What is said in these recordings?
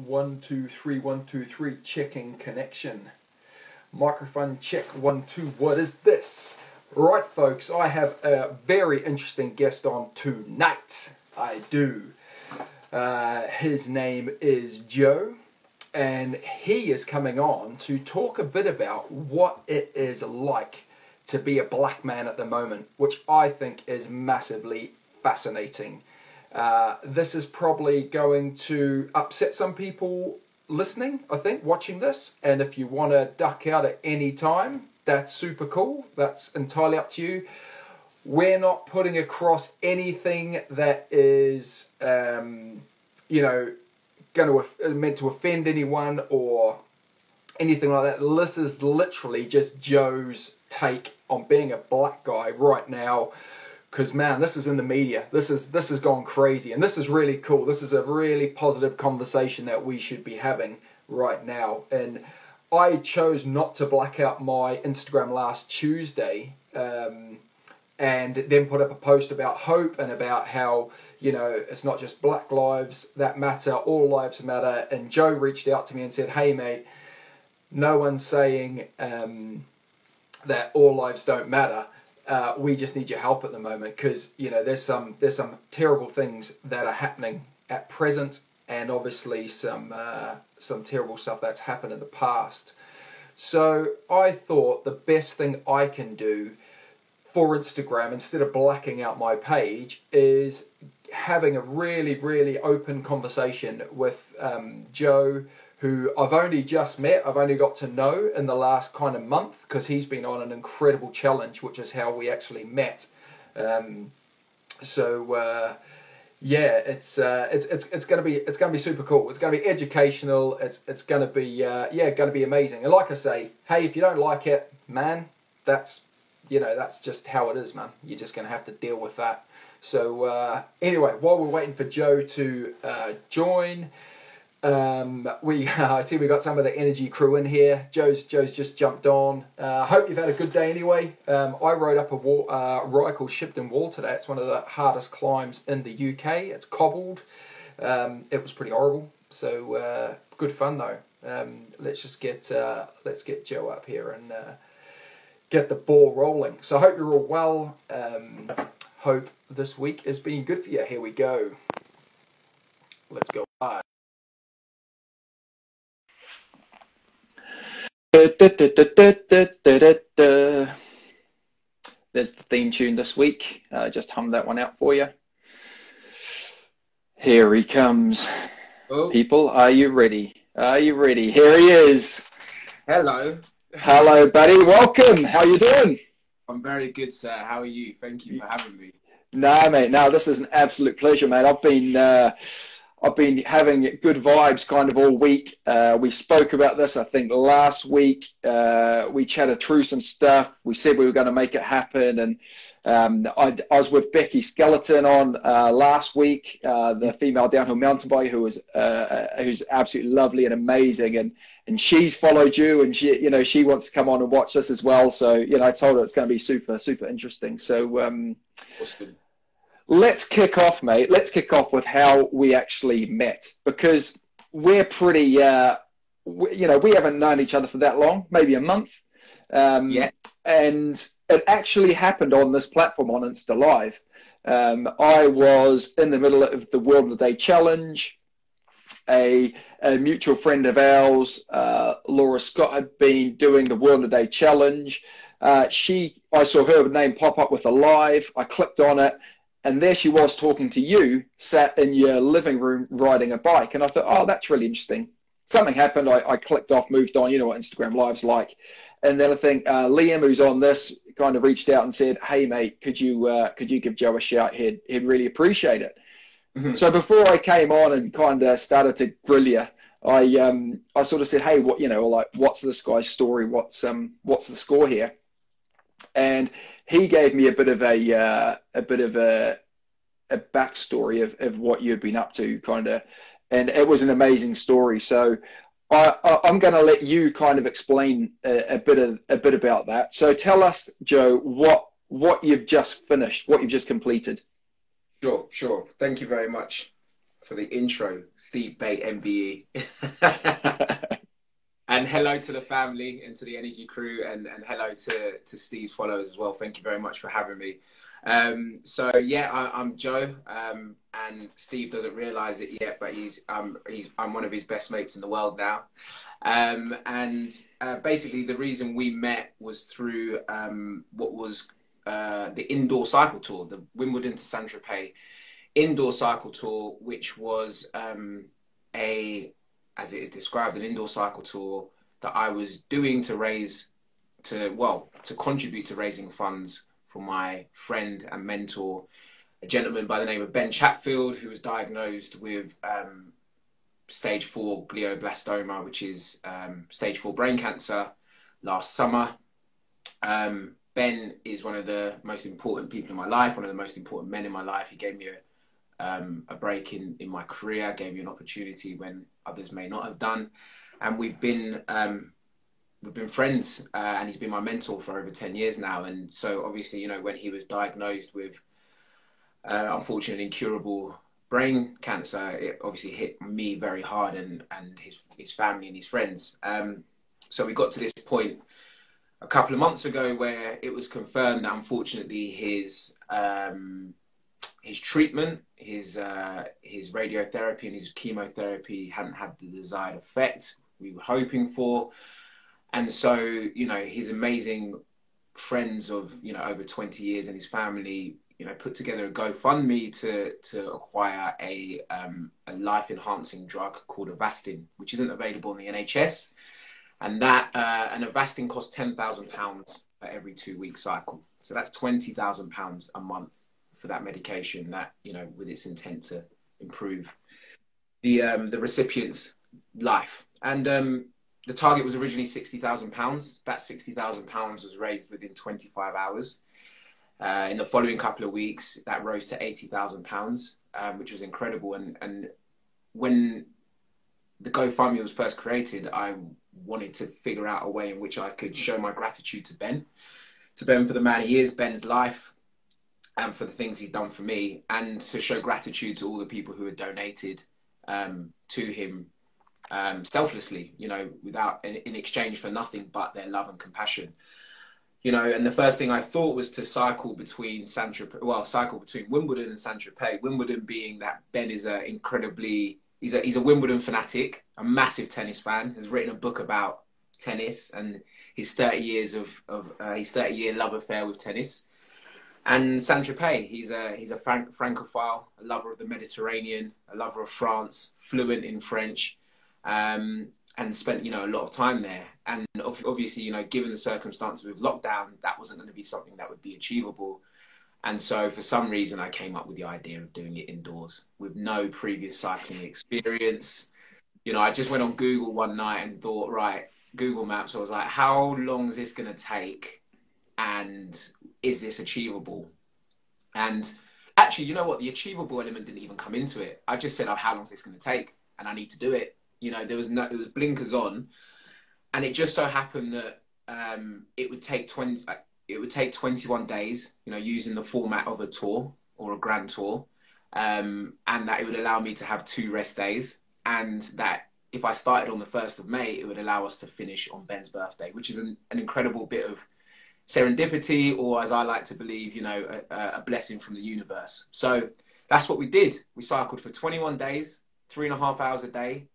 1 2 3 1 2 3 checking connection. Microphone check 1 2. What is this? Right, folks, I have a very interesting guest on tonight. I do. His name is Joe, and he is coming on to talk a bit about what it is like to be a black man at the moment, which I think is massively fascinating. This is probably going to upset some people listening, I think, watching this. And if you want to duck out at any time, that's super cool. That's entirely up to you. We're not putting across anything that is, meant to offend anyone or anything like that. This is literally just Joe's take on being a black guy right now. Because, man, this is in the media. This has gone crazy. And this is really cool. This is a really positive conversation that we should be having right now. And I chose not to black out my Instagram last Tuesday and then put up a post about hope and about how, it's not just black lives that matter, all lives matter. And Joe reached out to me and said, hey, mate, no one's saying that all lives don't matter. We just need your help at the moment because there's some terrible things that are happening at present, and obviously some terrible stuff that's happened in the past. So I thought the best thing I can do for Instagram, instead of blacking out my page, is having a really, really open conversation with Joe, who I've only just met. I've only got to know in the last kind of month because he's been on an incredible challenge, which is how we actually met. It's going to be super cool. It's going to be educational. It's going to be going to be amazing. And like I say, hey, if you don't like it, man, that's just how it is, man. You're just going to have to deal with that. So anyway, while we're waiting for Joe to join. I see we got some of the energy crew in here. Joe's just jumped on. Hope you've had a good day anyway. I rode up a ride called Shipton Wall today. It's one of the hardest climbs in the UK. It's cobbled. It was pretty horrible. So good fun though. Let's get Joe up here and get the ball rolling. So I hope you're all well. Hope this week has been good for you. Here we go. Let's go. There's the theme tune this week. Just hummed that one out for you. Here he comes. Oh. People, are you ready? Are you ready? Here he is. Hello. Hello, buddy. Welcome. How you doing? I'm very good, sir. How are you? Thank you for having me. No, mate. No, this is an absolute pleasure, mate. I've been having good vibes kind of all week. We spoke about this, I think, last week. We chatted through some stuff. We said we were going to make it happen. And I was with Becky Skeleton on last week, the female downhill mountain biker who's absolutely lovely and amazing. And she's followed you, and she wants to come on and watch this as well. So, I told her it's going to be super, super interesting. So, Awesome. Let's kick off, mate. Let's kick off with how we actually met, because we're pretty, we haven't known each other for that long, maybe a month. Yeah. And it actually happened on this platform on Insta Live. I was in the middle of the World of the Day Challenge. A mutual friend of ours, Laura Scott, had been doing the World of the Day Challenge. I saw her name pop up with a live. I clicked on it. And there she was talking to you, sat in your living room riding a bike. And I thought, oh, that's really interesting. Something happened. I clicked off, moved on. You know what Instagram Live's like. And then I think Liam, who's on this, kind of reached out and said, hey, mate, could you give Joe a shout? He'd really appreciate it. Mm-hmm. So before I came on and kind of started to grill you, I sort of said, hey, what's this guy's story? What's the score here? And he gave me a bit of a backstory of what you'd been up to, kind of, and it was an amazing story. So I'm going to let you kind of explain a bit about that. So tell us, Joe, what you've just finished, what you've just completed. Sure. Thank you very much. for the intro. Steve Bate, MBE. And hello to the family and to the Energy crew, and hello to Steve's followers as well. Thank you very much for having me. So yeah, I'm Joe, and Steve doesn't realise it yet, but I'm one of his best mates in the world now. Basically, the reason we met was through what was the indoor cycle tour, the Wimbledon to Saint-Tropez indoor cycle tour, which was as it is described, an indoor cycle tour that I was doing to contribute to raising funds for my friend and mentor, a gentleman by the name of Ben Chatfield, who was diagnosed with stage 4 glioblastoma, which is stage 4 brain cancer, last summer. Ben is one of the most important people in my life, one of the most important men in my life. He gave me a break in my career, gave me an opportunity when others may not have done, and we've been friends, and he's been my mentor for over 10 years now. And so obviously, you know, when he was diagnosed with unfortunately incurable brain cancer, it obviously hit me very hard, and his family and his friends. So we got to this point a couple of months ago where it was confirmed that unfortunately his treatment, his radiotherapy and his chemotherapy hadn't had the desired effect we were hoping for. And so, you know, his amazing friends of, you know, over 20 years and his family, you know, put together a GoFundMe to acquire a life-enhancing drug called Avastin, which isn't available in the NHS. And an Avastin costs £10,000 for every 2-week cycle. So that's £20,000 a month for that medication, that, you know, with its intent to improve the recipient's life. And the target was originally £60,000. That £60,000 was raised within 25 hours. In the following couple of weeks, that rose to £80,000, which was incredible. And when the GoFundMe was first created, I wanted to figure out a way in which I could show my gratitude to Ben for the man he is, Ben's life, and for the things he's done for me, and to show gratitude to all the people who had donated to him selflessly, you know, in exchange for nothing but their love and compassion. You know, and the first thing I thought was to cycle between Wimbledon and Saint-Tropez. Wimbledon being that Ben is he's a Wimbledon fanatic, a massive tennis fan, has written a book about tennis and his 30 years his 30-year love affair with tennis. And Saint-Tropez, he's a Francophile, a lover of the Mediterranean, a lover of France, fluent in French, and spent, you know, a lot of time there. And obviously, you know, given the circumstances with lockdown, that wasn't going to be something that would be achievable. And so for some reason, I came up with the idea of doing it indoors with no previous cycling experience. You know, I just went on Google one night and thought, right, Google Maps, I was like, how long is this going to take? And is this achievable? And actually, you know what? The achievable element didn't even come into it. I just said, oh, how long is this going to take? And I need to do it. You know, it was blinkers on. And it just so happened that it would take 21 days, you know, using the format of a tour or a grand tour. And that it would allow me to have 2 rest days. And that if I started on the 1st of May, it would allow us to finish on Ben's birthday, which is an incredible bit of serendipity, or as I like to believe, you know, a blessing from the universe. So that's what we did. We cycled for 21 days, 3.5 hours a day,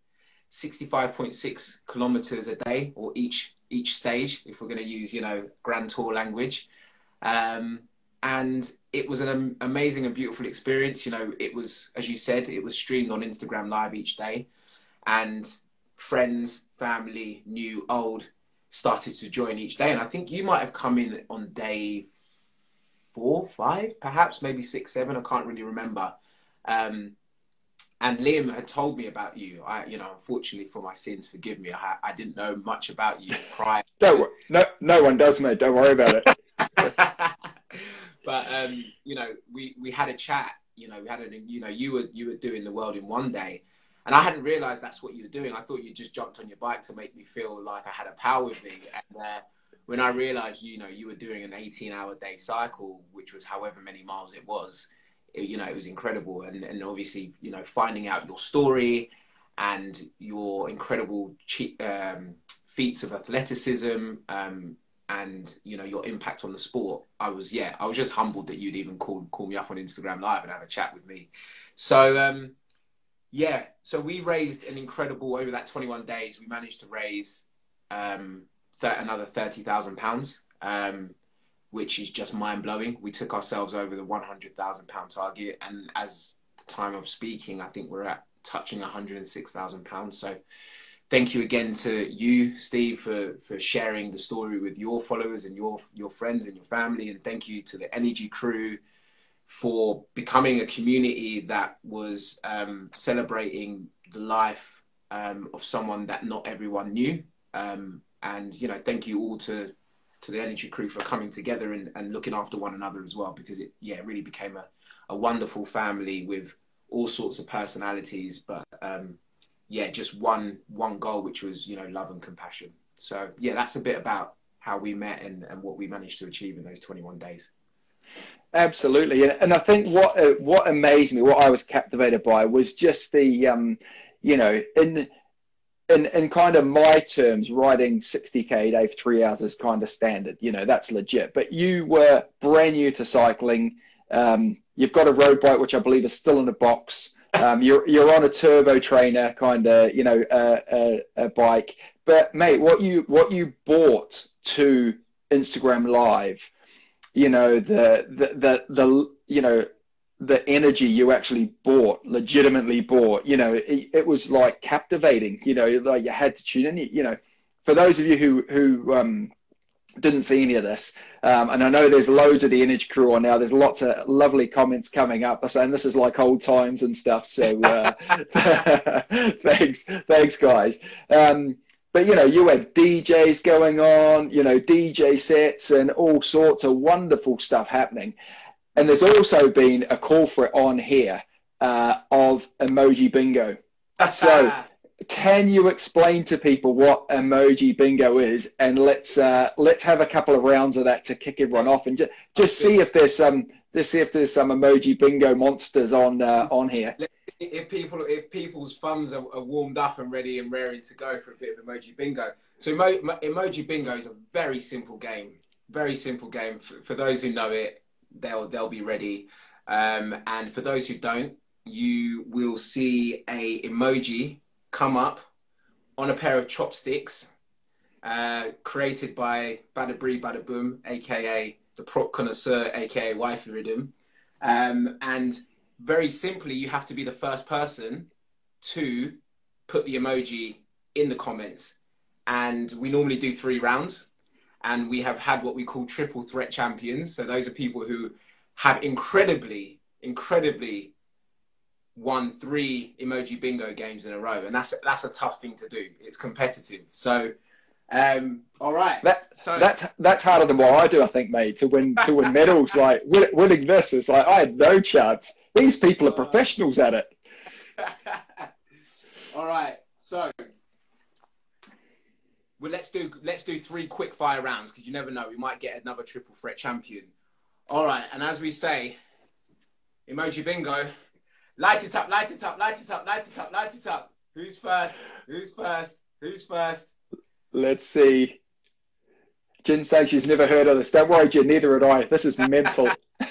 65.6 kilometers a day, or each stage, if we're going to use, you know, Grand Tour language. And it was an amazing and beautiful experience. You know, it was, as you said, it was streamed on Instagram Live each day, and friends, family, new, old, started to join each day. And I think you might have come in on day 4, 5, perhaps, maybe 6, 7. I can't really remember. And Liam had told me about you. You know, unfortunately for my sins, forgive me. I didn't know much about you prior. No one does, mate. Don't worry about it. But you know, we had a chat. You know, you were doing the world in one day, and I hadn't realised that's what you were doing. I thought you just jumped on your bike to make me feel like I had a power with me. And when I realised, you know, you were doing an 18-hour day cycle, which was however many miles it was, you know, it was incredible. And obviously, you know, finding out your story and your incredible feats of athleticism, and you know, your impact on the sport. I was just humbled that you'd even call me up on Instagram Live and have a chat with me. So so we raised an incredible, over that 21 days, we managed to raise another £30,000, which is just mind blowing. We took ourselves over the £100,000 target, and as the time of speaking, I think we're at touching £106,000. So thank you again to you, Steve, for sharing the story with your followers and your friends and your family. And thank you to the Energy Crew for becoming a community that was celebrating the life of someone that not everyone knew. And, you know, thank you all to the Energy Crew for coming together and looking after one another as well, because it really became a wonderful family with all sorts of personalities, but just one goal, which was, you know, love and compassion. So that's a bit about how we met and what we managed to achieve in those 21 days. Absolutely. And I think what amazed me, what I was captivated by, was just the, you know, in kind of my terms, riding 60K a day for 3 hours is kind of standard. You know, that's legit. But you were brand new to cycling. You've got a road bike, which I believe is still in a box. You're on a turbo trainer kind of, you know, a bike. But mate, what you brought to Instagram Live, you know, the you know, the energy you actually legitimately bought, you know, it was like captivating, you know, like you had to tune in, you know. For those of you who didn't see any of this, and I know there's loads of the Energy Crew on now, there's lots of lovely comments coming up saying this is like old times and stuff, so thanks guys. But, you know, you had DJs going on, you know, DJ sets and all sorts of wonderful stuff happening. And there's also been a call for it on here of emoji bingo. So can you explain to people what emoji bingo is? And let's have a couple of rounds of that to kick everyone off, and just see if there's some emoji bingo monsters on here. If people's thumbs are warmed up and ready and raring to go for a bit of emoji bingo. So emoji bingo is a very simple game. Very simple game. For those who know it, they'll be ready. And for those who don't, you will see a emoji come up on a pair of chopsticks, created by Bada Bree Bada Boom, aka the prop connoisseur, aka Wifey Rhythm. And very simply, you have to be the first person to put the emoji in the comments. And we normally do 3 rounds. And we have had what we call triple threat champions. So those are people who have incredibly won 3 emoji bingo games in a row. And that's a tough thing to do. It's competitive. So, all right. That's harder than what I do, I think, mate, to win medals. Like winning this is like, I had no chance. These people are professionals at it. All right. So, well, let's do 3 quick fire rounds, because you never know, we might get another triple threat champion. All right, and as we say, emoji bingo, light it up, light it up, light it up, light it up, light it up. Who's first? Who's first? Who's first? Let's see. Jin saying she's never heard of this. Don't worry, Jin, neither had I. This is mental.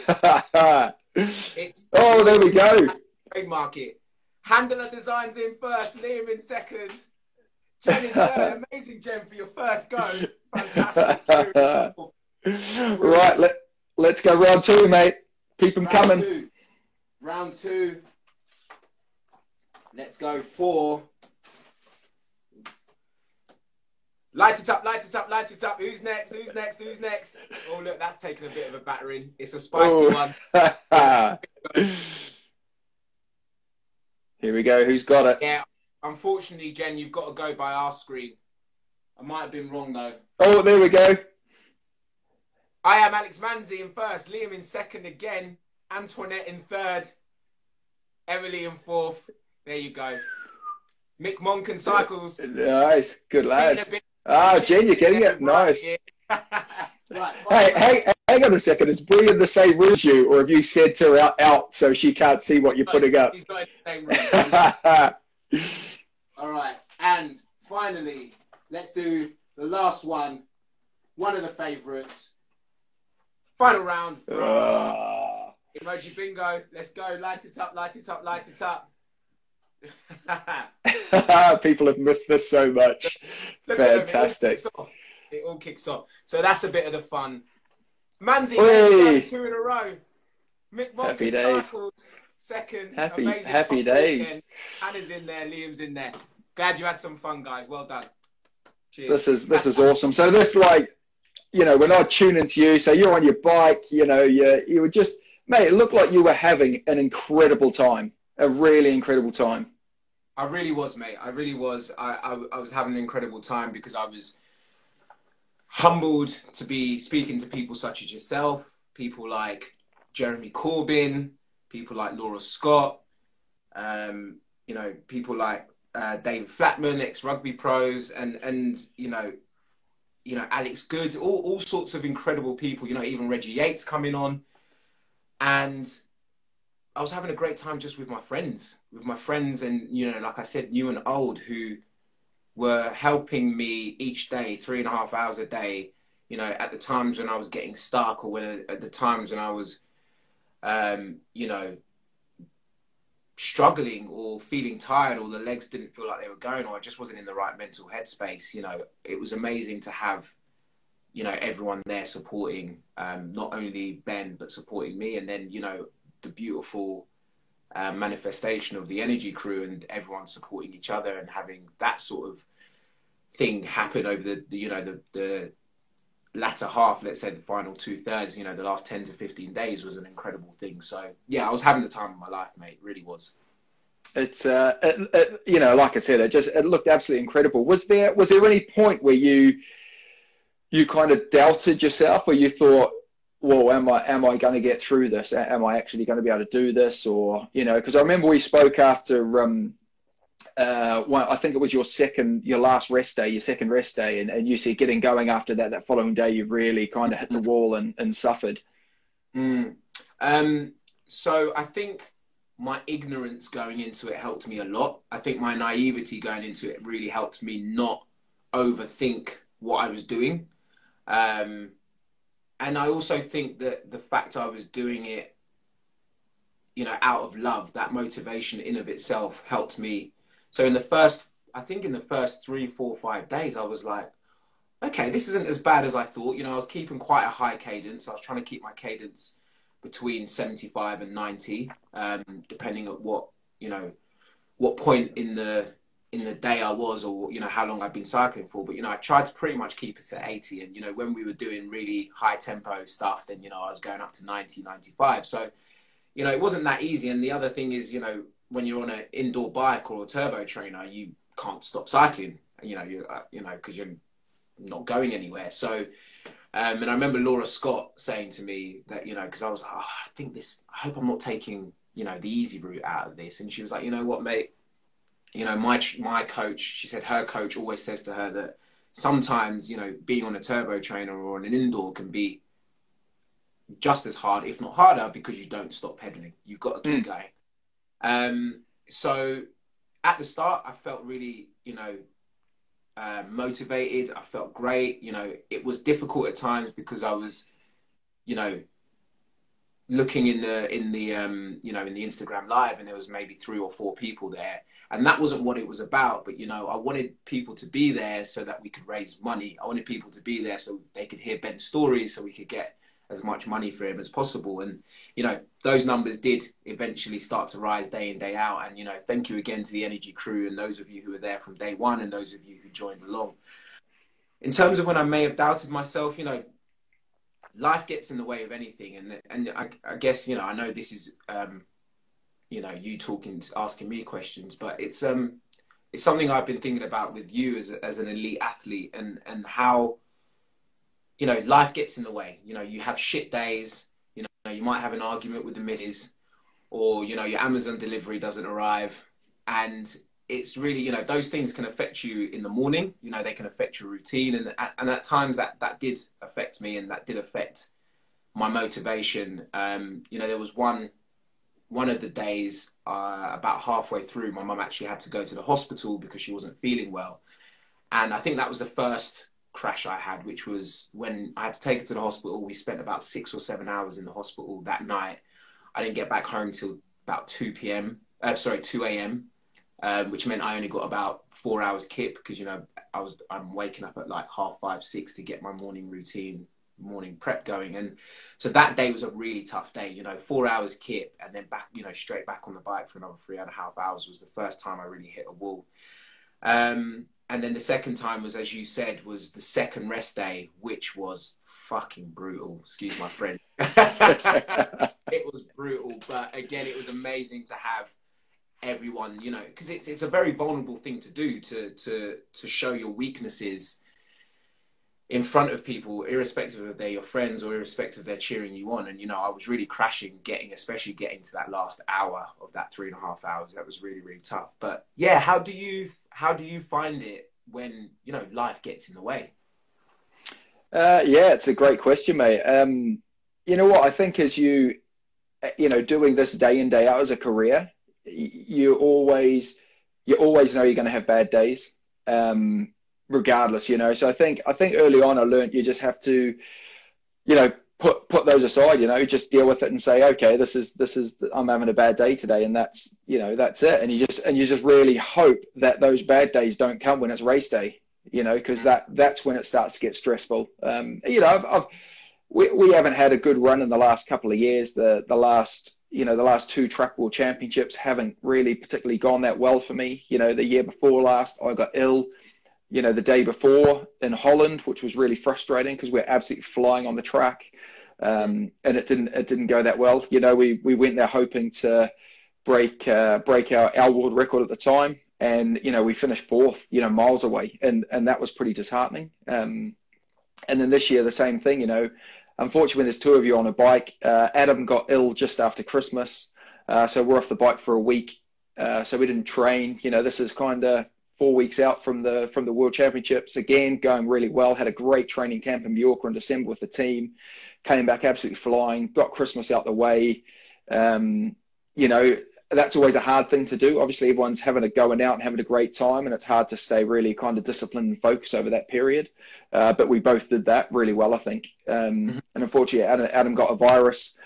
Oh, there we go. Trademark it. Handler Designs in first, Liam in second. Jen in third. Amazing, Jen, for your first go. Fantastic. Right, let's go round 2, mate. Keep them coming. Round 2. Let's go for light it up, light it up, light it up. Who's next? Who's next? Who's next? Oh, look, that's taken a bit of a battering. It's a spicy one. Here we go. Who's got it? Yeah. Unfortunately, Jen, you've got to go by our screen. I might have been wrong, though. Oh, there we go. I am Alex Manzi in first, Liam in second again, Antoinette in third, Emily in fourth. There you go. Mick Monken Cycles. Nice. Good lad. Jen, you're getting it. Nice. Right. Hey, hang on a second, is Brie in the same room as you, or have you sent her out so she can't see what you're putting up? She's not in the same room. All right, and finally, let's do the last one. One of the favourites. Final round. Emoji bingo. Let's go. Light it up, light it up, light it up. People have missed this so much. Fantastic. It all kicks off. So that's a bit of the fun. Mandy, man, 2 in a row. Mick Happy Monken days. cycles second. Happy days. Hannah's in there. Liam's in there. Glad you had some fun, guys. Well done. Cheers. This is awesome. So this, like, you know, when I tune into you, so you're on your bike, you know, you were just, mate, it looked like you were having an incredible time, a really incredible time. I really was, mate. I really was. I was having an incredible time because I was humbled to be speaking to people such as yourself, people like Jeremy Corbyn, people like Laura Scott, you know, people like David Flatman, ex-rugby pros, and you know, Alex Good, all sorts of incredible people, you know, even Reggie Yates coming on. And I was having a great time just with my friends and, you know, like I said, new and old, who were helping me each day, 3.5 hours a day, you know, at the times when I was getting stuck, or at the times when I was, you know, struggling or feeling tired, or the legs didn't feel like they were going, or I just wasn't in the right mental headspace. You know, it was amazing to have, you know, everyone there supporting, not only Ben, but supporting me. And then, you know, the beautiful manifestation of the energy crew and everyone supporting each other, and having that sort of thing happen over the latter half, let's say the final 2/3, you know, the last 10 to 15 days was an incredible thing. So yeah, I was having the time of my life, mate. It really was. It's you know, like I said, it looked absolutely incredible. Was there any point where you kind of doubted yourself, or you thought, well, am I going to get through this? Am I actually going to be able to do this? Or, you know, because I remember we spoke after I think it was your second rest day, and you said getting going after that following day, you really kind of hit the wall and suffered. So I think my ignorance going into it helped me a lot. I think my naivety going into it really helped me not overthink what I was doing. And I also think that the fact I was doing it, you know, out of love, that motivation in of itself helped me. So in the first 3, 4, 5 days, I was like, okay, this isn't as bad as I thought. You know, I was keeping quite a high cadence. I was trying to keep my cadence between 75 and 90, depending on what point in the day I was, or, you know, how long I'd been cycling for. But, you know, I tried to pretty much keep it at 80. And, you know, when we were doing really high tempo stuff, then, you know, I was going up to 90, 95. So, you know, it wasn't that easy. And the other thing is, you know, when you're on an indoor bike or a turbo trainer, you can't stop cycling, you know, because you're not going anywhere. So, and I remember Laura Scott saying to me that, you know, because I was like, oh, I hope I'm not taking, you know, the easy route out of this. And she was like, you know what, mate, you know, my coach, she said her coach always says to her that sometimes, you know, being on a turbo trainer or on an indoor can be just as hard, if not harder, because you don't stop pedaling. You've got to keep going. So at the start, I felt really, you know, motivated. I felt great. You know, it was difficult at times because I was, you know, looking in the Instagram Live, and there was maybe 3 or 4 people there, and that wasn't what it was about. But, you know, I wanted people to be there so that we could raise money. I wanted people to be there so they could hear Ben's story, so we could get as much money for him as possible. And, you know, those numbers did eventually start to rise day in, day out. And, you know, thank you again to the Energy crew and those of you who were there from day one, and those of you who joined along. In terms of when I may have doubted myself, you know, life gets in the way of anything. And I guess, you know, I know this is, you know, you asking me questions, but it's something I've been thinking about with you as an elite athlete, and how, you know, life gets in the way. You know, you have shit days, you know, you might have an argument with the missus, or, you know, your Amazon delivery doesn't arrive. And it's really, you know, those things can affect you in the morning, you know, they can affect your routine. And at times that did affect me, and that did affect my motivation. You know, there was one of the days, about halfway through, my mum actually had to go to the hospital because she wasn't feeling well. And I think that was the first crash I had, which was when I had to take her to the hospital. We spent about 6 or 7 hours in the hospital that night. I didn't get back home till about 2 a.m., which meant I only got about 4 hours kip because, you know, I'm waking up at like 5:30, 6 to get my morning routine, morning prep going. And so that day was a really tough day, you know, 4 hours kip and then back, you know, straight back on the bike for another 3.5 hours was the first time I really hit a wall. And then the second time was, as you said, was the second rest day, which was fucking brutal. Excuse my French. It was brutal, but again, it was amazing to have everyone, you know, because it's a very vulnerable thing to do, to show your weaknesses in front of people, irrespective of they're your friends or irrespective of they're cheering you on. And, you know, I was really crashing, especially getting to that last hour of that 3.5 hours. That was really, really tough. But yeah, how do you find it when, you know, life gets in the way? Yeah, it's a great question, mate. You know what, I think as you know, doing this day in, day out as a career, you always know you're going to have bad days. Regardless, you know. So I think early on I learned you just have to, you know, put those aside, you know, just deal with it and say, okay, this is I'm having a bad day today, and that's, you know, that's it. And you just really hope that those bad days don't come when it's race day, you know, because that's when it starts to get stressful. You know, we haven't had a good run in the last couple of years. The last 2 track world championships haven't really particularly gone that well for me. You know, the year before last I got ill, you know, the day before in Holland, which was really frustrating because we're absolutely flying on the track. And it didn't go that well. You know, we went there hoping to break our world record at the time. And, you know, we finished 4th, you know, miles away. And that was pretty disheartening. And then this year, the same thing, you know, unfortunately, when there's 2 of you on a bike, Adam got ill just after Christmas. So we're off the bike for a week. So we didn't train. You know, this is kind of 4 weeks out from the World Championships. Again, going really well. Had a great training camp in Mallorca in December with the team. Came back absolutely flying. Got Christmas out the way. You know, that's always a hard thing to do. Obviously, everyone's going out and having a great time, and it's hard to stay really kind of disciplined and focused over that period. But we both did that really well, I think. And unfortunately, Adam got a virus.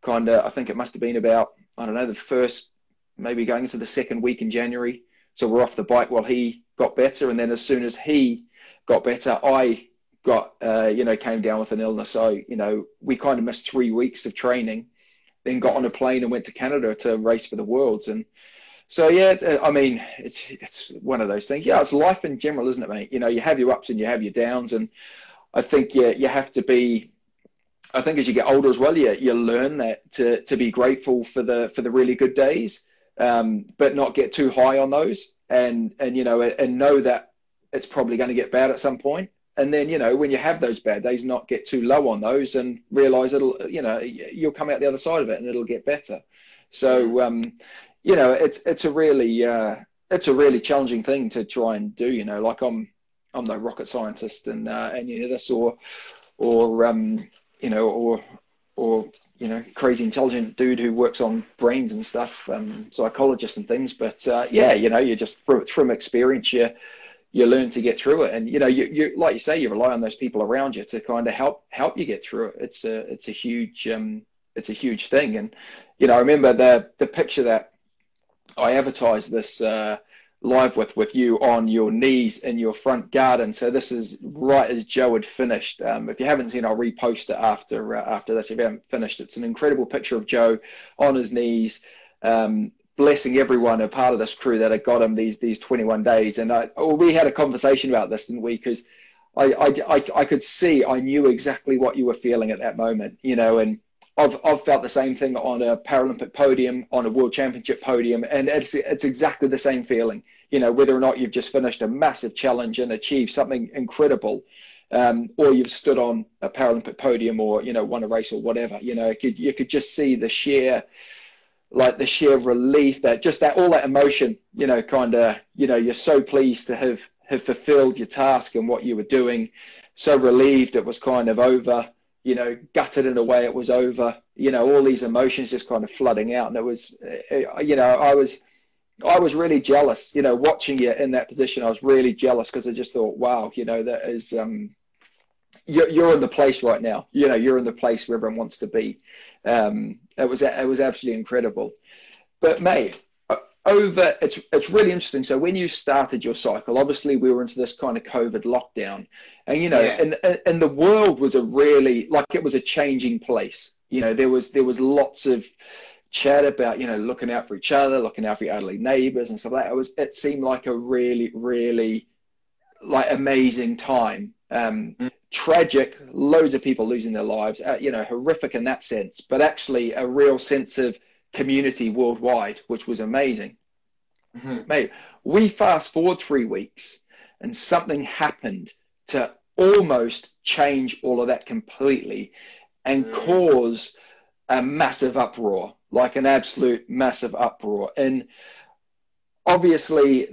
I think it must have been about, I don't know, the first, maybe going into the second week in January. So we're off the bike while he got better. And then as soon as he got better, I got, you know, came down with an illness. So, you know, we kind of missed 3 weeks of training, then got on a plane and went to Canada to race for the Worlds. And so, yeah, I mean, it's one of those things. Yeah, it's life in general, isn't it, mate? You know, you have your ups and you have your downs. And I think you have to be, I think as you get older as well, you learn that to be grateful for the really good days. But not get too high on those, and you know, and know that it's probably going to get bad at some point. And then, you know, when you have those bad days, not get too low on those, and realize you know, you'll come out the other side of it and it'll get better. So, you know, it's a really challenging thing to try and do. You know, like I'm no rocket scientist, and you know this, or you know, or you know, crazy intelligent dude who works on brains and stuff, psychologists and things. But yeah, you know, you just from experience, you learn to get through it. And you know, you like you say, you rely on those people around you to kind of help you get through it. It's a huge thing. And you know, I remember the picture that I advertised this live with you on your knees in your front garden. So this is right as Joe had finished. If you haven't seen, I'll repost it after this. If you haven't finished, it's an incredible picture of Joe on his knees, blessing everyone, a part of this crew that had got him these 21 days. And we had a conversation about this, didn't we? Because I could see, I knew exactly what you were feeling at that moment, you know, and I've felt the same thing on a Paralympic podium, on a World Championship podium, and it's exactly the same feeling. You know, whether or not you've just finished a massive challenge and achieved something incredible, or you've stood on a Paralympic podium, or you know, won a race or whatever. You know, you could just see the sheer relief, all that emotion. You know, kind of, you know, you're so pleased to have fulfilled your task and what you were doing, so relieved it was kind of over. you know, gutted in a way it was over, you know, all these emotions just kind of flooding out. And it was, you know, I was really jealous, you know, watching you in that position. I was really jealous because I just thought, wow, you know, that is, you're in the place right now. You know, you're in the place where everyone wants to be. It was absolutely incredible. But mate, it's really interesting. So when you started your cycle, obviously we were into this kind of COVID lockdown, and you know, and the world was a really, like, it was a changing place. You know, there was lots of chat about, you know, looking out for each other, looking out for your elderly neighbors and stuff like that. It seemed like a really, really like amazing time. Tragic, loads of people losing their lives, you know, horrific in that sense, but actually a real sense of community worldwide, which was amazing. Mate, we fast forward 3 weeks and something happened to almost change all of that completely and cause a massive uproar, like an absolute massive uproar. And obviously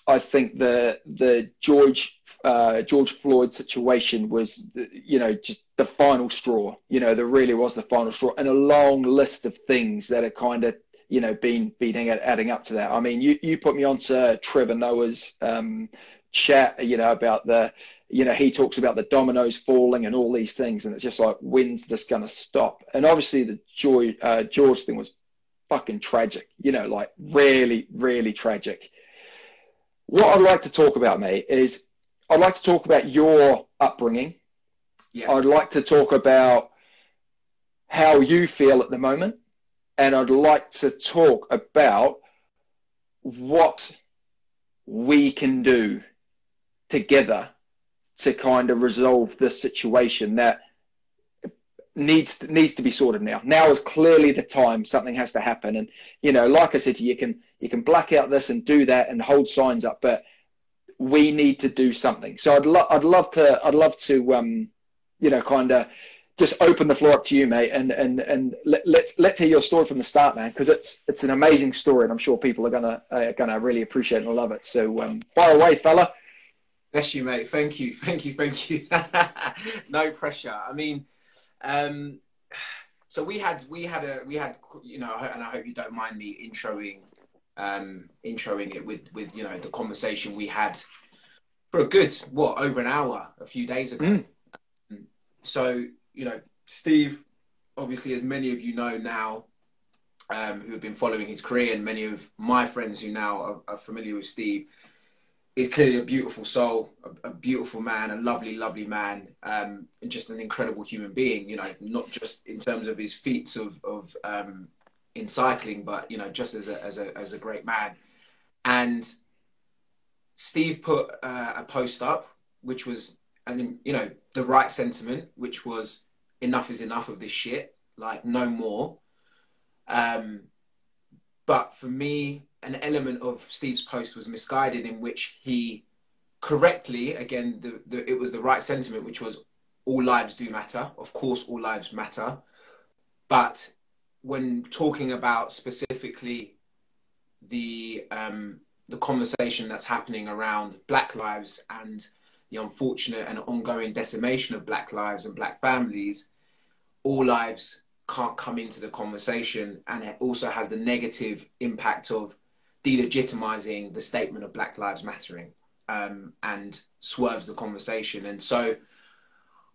I think the George Floyd situation was, you know, just the final straw. You know, there really was the final straw, and a long list of things that are kind of, you know, been adding up to that. I mean, you put me onto Trevor Noah's chat, you know, about you know, he talks about the dominoes falling and all these things, and it's just like, when's this gonna stop? And obviously the George thing was fucking tragic, you know, like really, really tragic. What I'd like to talk about, mate, is I'd like to talk about your upbringing. Yeah. I'd like to talk about how you feel at the moment. And I'd like to talk about what we can do together to kind of resolve this situation that needs to be sorted now. Now is clearly the time. Something has to happen. And, you know, like I said to you, you can black out this and do that and hold signs up, but we need to do something. So I'd love to you know, kind of just open the floor up to you, mate, and let's hear your story from the start, man, because it's an amazing story, and I'm sure people are gonna really appreciate and love it. So fire away, fella. Bless you, mate. Thank you. No pressure. I mean, so we had, you know, and I hope you don't mind me introing it with, you know, the conversation we had for a good, over an hour a few days ago. So, you know, Steve, obviously, as many of you know now, who have been following his career, and many of my friends who now are familiar with Steve, is clearly a beautiful soul, a beautiful man, a lovely, lovely man, and just an incredible human being, you know, not just in terms of his feats of in cycling, but, you know, just as a great man. And Steve put a post up, which was, you know, the right sentiment, which was, enough is enough of this shit, like, no more. But for me, an element of Steve's post was misguided, in which he correctly, again, it was the right sentiment, which was, all lives do matter. Of course, all lives matter. But when talking about specifically the conversation that's happening around Black lives and the unfortunate and ongoing decimation of Black lives and Black families, all lives can't come into the conversation, and it also has the negative impact of delegitimizing the statement of Black Lives Mattering, and swerves the conversation. And so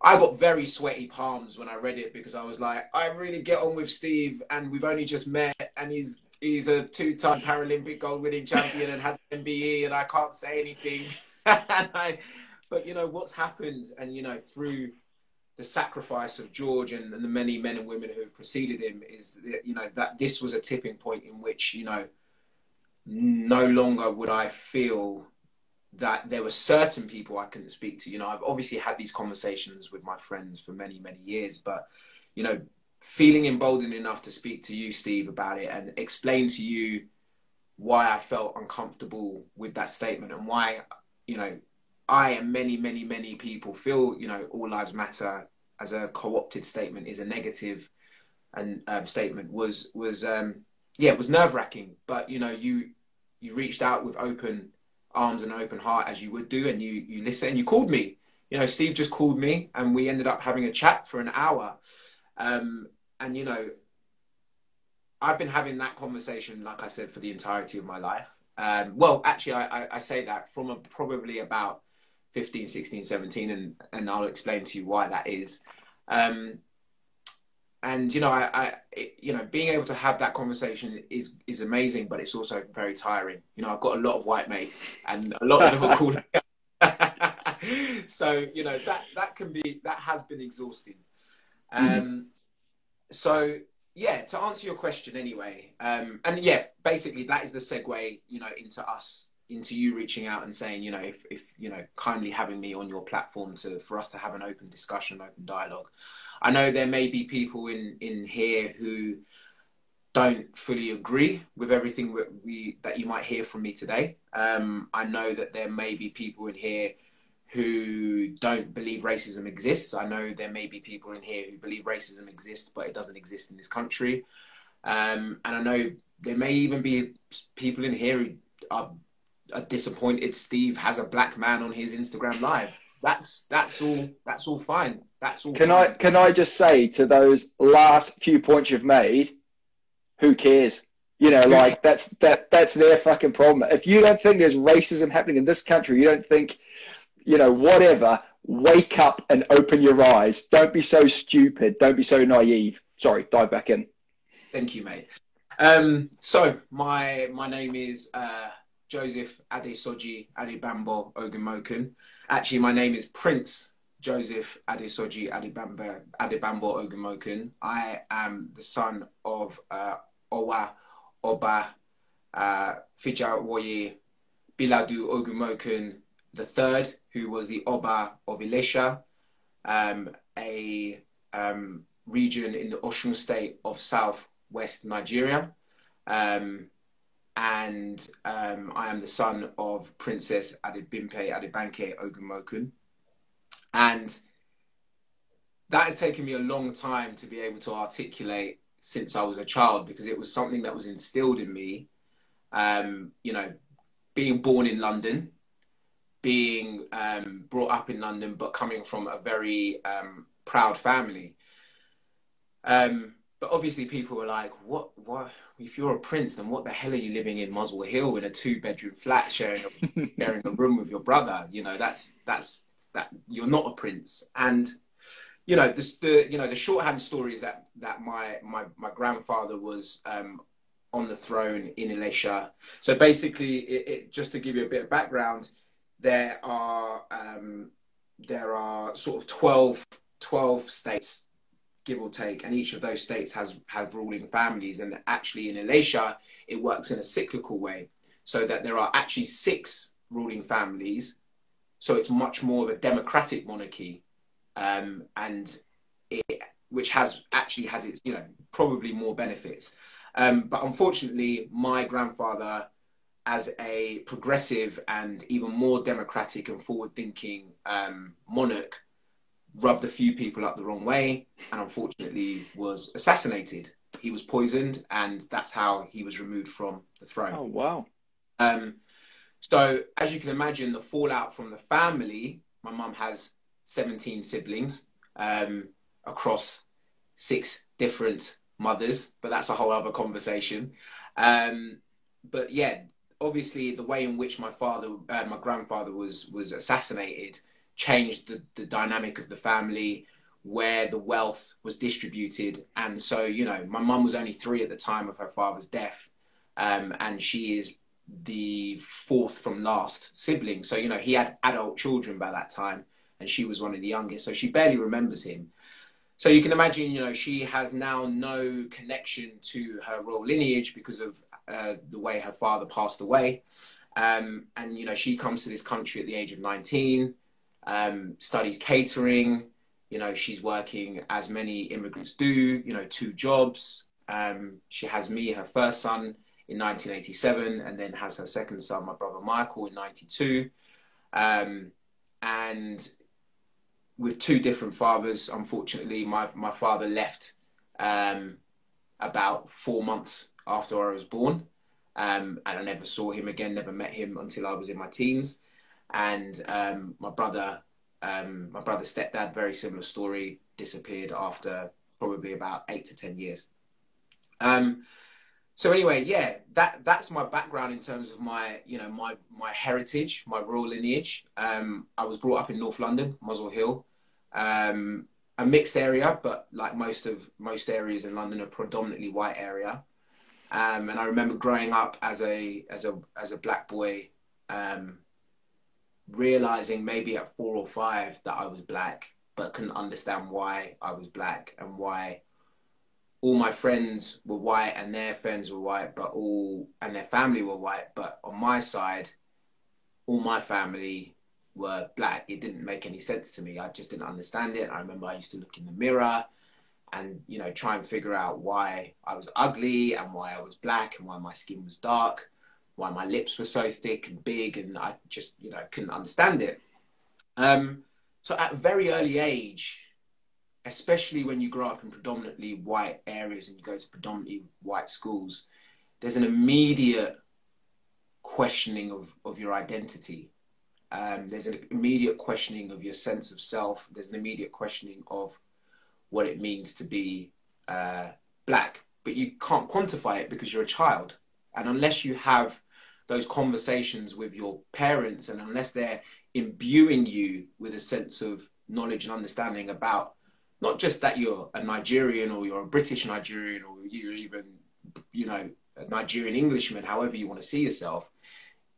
I got very sweaty palms when I read it, because I was like, I really get on with Steve, and we've only just met, and he's a two-time Paralympic gold-winning champion and has an MBE, and I can't say anything. But, you know, what's happened, and, you know, through the sacrifice of George and the many men and women who have preceded him, is, you know, that this was a tipping point in which, you know, no longer would I feel that there were certain people I couldn't speak to. You know, I've obviously had these conversations with my friends for many, many years, but, you know, feeling emboldened enough to speak to you, Steve, about it and explain to you why I felt uncomfortable with that statement, and why, you know, I and many, many, many people feel, you know, all lives matter as a co-opted statement is a negative and statement was it was nerve-wracking. But, you know, you reached out with open arms and open heart, as you would do, and you listened, and you called me, you know, Steve just called me and we ended up having a chat for an hour. And, you know, I've been having that conversation, like I said, for the entirety of my life. Well, actually, I say that from probably about 15, 16, 17, and I'll explain to you why that is. And, you know, you know, being able to have that conversation is amazing, but it's also very tiring. You know, I've got a lot of white mates and a lot of them are called. So, you know, that has been exhausting. So, yeah, to answer your question anyway, and yeah, basically that is the segue, you know, into you reaching out and saying, you know, if you know, kindly having me on your platform for us to have an open discussion, open dialogue. I know there may be people in here who don't fully agree with everything that you might hear from me today. I know that there may be people in here who don't believe racism exists. I know there may be people in here who believe racism exists, but it doesn't exist in this country. And I know there may even be people in here who are disappointed Steve has a black man on his Instagram live. That's all fine. That's all fine. Can I just say to those last few points you've made, who cares? You know, like that's their fucking problem. If you don't think there's racism happening in this country, you don't think, you know, whatever, wake up and open your eyes. Don't be so stupid. Don't be so naive. Sorry, dive back in. Thank you, mate. So my name is Joseph Adesoji Adebambo Ogunmokun. Actually, my name is Prince Joseph Adesoji Adebambo Ogunmokun. I am the son of Owa Oba Fijawoye Biladu Ogunmokun III, who was the Oba of Ilesha, a region in the Osun state of southwest Nigeria. And I am the son of Princess Adebimpe Adebanke Ogunmokun. And that has taken me a long time to be able to articulate since I was a child, because it was something that was instilled in me, you know, being born in London, being brought up in London, but coming from a very proud family. But obviously people were like, what, if you're a prince, then what the hell are you living in Muswell Hill in a 2-bedroom flat sharing a room with your brother? You know, that you're not a prince. And, you know, the shorthand story is that my grandfather was on the throne in Ilesha. So basically, just to give you a bit of background, there are sort of 12 states, give or take, and each of those states have ruling families. And actually in Ilesha, it works in a cyclical way, so that there are actually 6 ruling families. So it's much more of a democratic monarchy, which has its, you know, probably more benefits. But unfortunately, my grandfather, as a progressive and even more democratic and forward-thinking monarch, rubbed a few people up the wrong way and unfortunately was assassinated. He was poisoned, and that's how he was removed from the throne. Oh, wow. So as you can imagine, the fallout from the family, my mum has 17 siblings across 6 different mothers, but that's a whole other conversation. But yeah, obviously the way in which my grandfather was assassinated changed the dynamic of the family, where the wealth was distributed. And so, you know, my mum was only 3 at the time of her father's death, and she is the 4th from last sibling. So, you know, he had adult children by that time, and she was one of the youngest, so she barely remembers him. So you can imagine, you know, she has now no connection to her royal lineage because of the way her father passed away. And, you know, she comes to this country at the age of 19, studies catering. You know, she's working, as many immigrants do, you know, 2 jobs. She has me, her first son, in 1987, and then has her second son, my brother Michael, in 92. And with 2 different fathers, unfortunately, my father left about 4 months after I was born. And I never saw him again, never met him until I was in my teens. And my brother My brother's stepdad, very similar story, disappeared after probably about 8 to 10 years. So anyway, yeah, that's my background in terms of my, you know, my heritage, my royal lineage. I was brought up in North London, Muswell Hill, a mixed area, but like most areas in London, a predominantly white area. And I remember growing up as a black boy, realizing maybe at 4 or 5 that I was black, but couldn't understand why I was black and why all my friends were white and their friends were white, and their family were white. But on my side, all my family were black. It didn't make any sense to me. I just didn't understand it. I remember I used to look in the mirror and, you know, try and figure out why I was ugly and why I was black and why my skin was dark, why my lips were so thick and big, and I just, you know, couldn't understand it. So at a very early age, especially when you grow up in predominantly white areas and you go to predominantly white schools, there's an immediate questioning of your identity. There's an immediate questioning of your sense of self. There's an immediate questioning of what it means to be black, but you can't quantify it because you're a child. And unless you have those conversations with your parents, and unless they're imbuing you with a sense of knowledge and understanding about not just that you're a Nigerian or you're a British Nigerian or you're even, you know, a Nigerian Englishman, however you want to see yourself,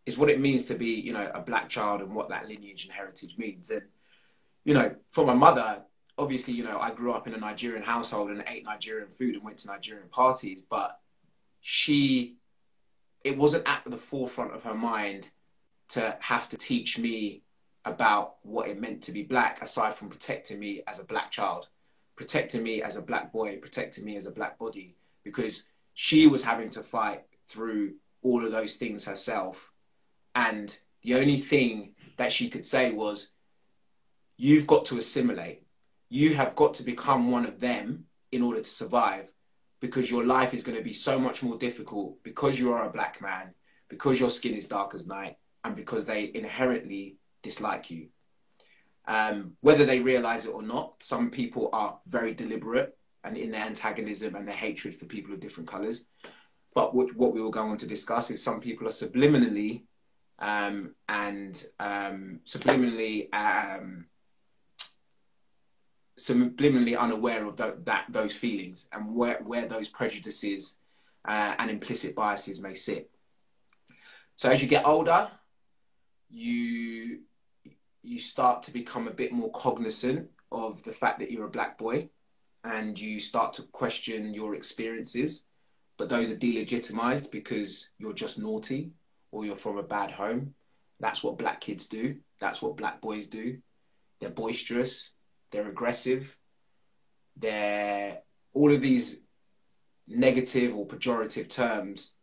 is what it means to be, you know, a black child and what that lineage and heritage means. And, you know, for my mother, obviously, you know, I grew up in a Nigerian household and ate Nigerian food and went to Nigerian parties, but it wasn't at the forefront of her mind to have to teach me about what it meant to be black, aside from protecting me as a black child, protecting me as a black boy, protecting me as a black body, because she was having to fight through all of those things herself. And the only thing that she could say was, you've got to assimilate. You have got to become one of them in order to survive, because your life is going to be so much more difficult because you are a black man, because your skin is dark as night, and because they inherently dislike you. Whether they realize it or not, some people are very deliberate and in their antagonism and their hatred for people of different colors. But what we will go on to discuss is some people are subliminally subliminally unaware of those feelings and where those prejudices and implicit biases may sit. So as you get older, you start to become a bit more cognizant of the fact that you're a black boy, and you start to question your experiences, but those are delegitimized because you're just naughty or you're from a bad home. That's what black kids do. That's what black boys do. They're boisterous. They're aggressive. They're all of these negative or pejorative terms